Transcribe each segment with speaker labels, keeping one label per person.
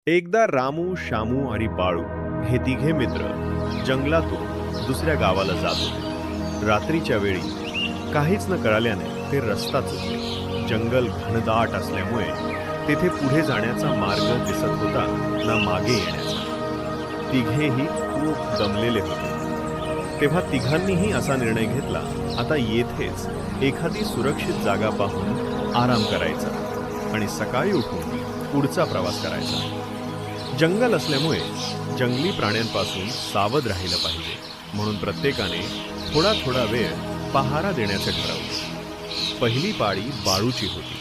Speaker 1: एकदा रामू, शामू आणि बाळू हे तिघे मित्र जंगलातून दुसऱ्या गावाला जात होते. रात्रीच्या वेळी काहीच न कळाल्याने ते रस्ता चुकले. जंगल घनदाट असल्यामुळे तेथे पुढे जाण्याचा मार्ग दिसत होता ना मागे येण्याचा. तिघेही खूप दमलेले होते. तेव्हा तिघांनीही असा निर्णय घेतला, आता येथेच एखादी सुरक्षित जागा पाहून आराम करायचा आणि सकाळी उठून पुढचा प्रवास करायचा. जंगल असल्यामुळे जंगली प्राण्यांपासून सावध राहिलं पाहिजे, म्हणून प्रत्येकाने थोडा थोडा वेळ पहारा देण्याचे ठरवले. पहिली पाळी बाळूची होती.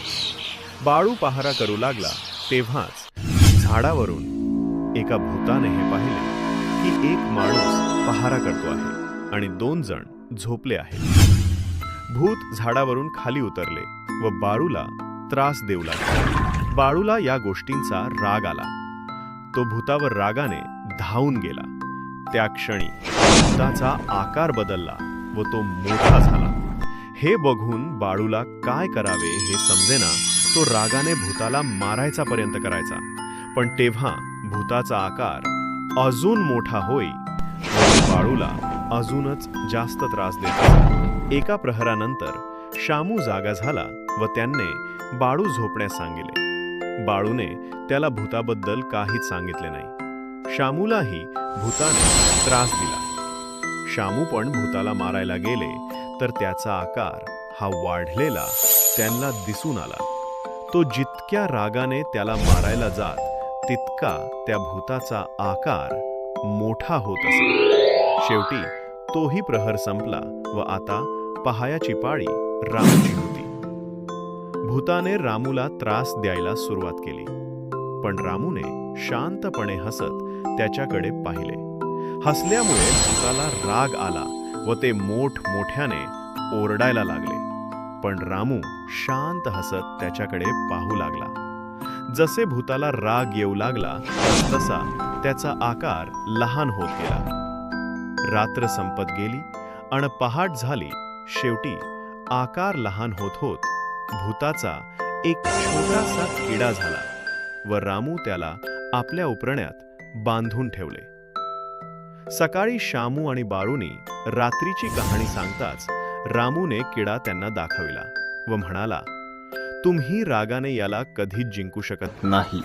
Speaker 1: बाळू पहारा करू लागला तेव्हाच झाडावरून एका भूताने हे पाहिले की एक माणूस पहारा करतो आहे आणि 2 जण झोपले आहेत. भूत झाडावरून खाली उतरले व बाळूला त्रास देऊ लागले. बाळूला या गोष्टींचा राग आला. तो भूतावर रागाने धावून गेला. त्या क्षणी भूताचा आकार बदलला व तो मोठा झाला. हे बघून बाळूला काय करावे हे समजेना. तो रागाने भूताला मारायचा पर्यंत करायचा, पण तेव्हा भूताचा आकार अजून मोठा होई व बाळूला अजूनच जास्त त्रास देत. एका प्रहरानंतर शामू जागा झाला व त्याने बाळू झोपण्यास सांगितले. बाळूने त्याला भूताबद्दल काहीच सांगितले नाही. शामूलाही भूताने त्रास दिला. शामू पण भूताला मारायला गेले तर त्याचा आकार हा वाढलेला त्यांना दिसून आला. तो जितक्या रागाने त्याला मारायला जात तितका त्या भूताचा आकार मोठा होत असे. शेवटी तोही प्रहर संपला व आता पहायाची पाळी रामूची होती. भूताने रामूला त्रास द्यायला सुरुवात केली, पण रामूने शांतपणे हसत त्याच्याकडे पाहिले. हसल्यामुळे भूताला राग आला व ते मोठमोठ्याने ओरडायला लागले, पण रामू शांत हसत त्याच्याकडे पाहू लागला. जसे भूताला राग येऊ लागला तसा त्याचा आकार लहान होत गेला. रात्र संपत गेली आणि पहाट झाली. शेवटी आकार लहान होत होत भूताचा एक छोटासा किडा झाला व रामू त्याला आपल्या उपरण्यात बांधून ठेवले. सकाळी शामू आणि बाळूनी रात्रीची कहाणी सांगताच रामूने किडा त्यांना दाखविला व म्हणाला, तुम्ही रागाने याला कधीच जिंकू शकत
Speaker 2: नाही.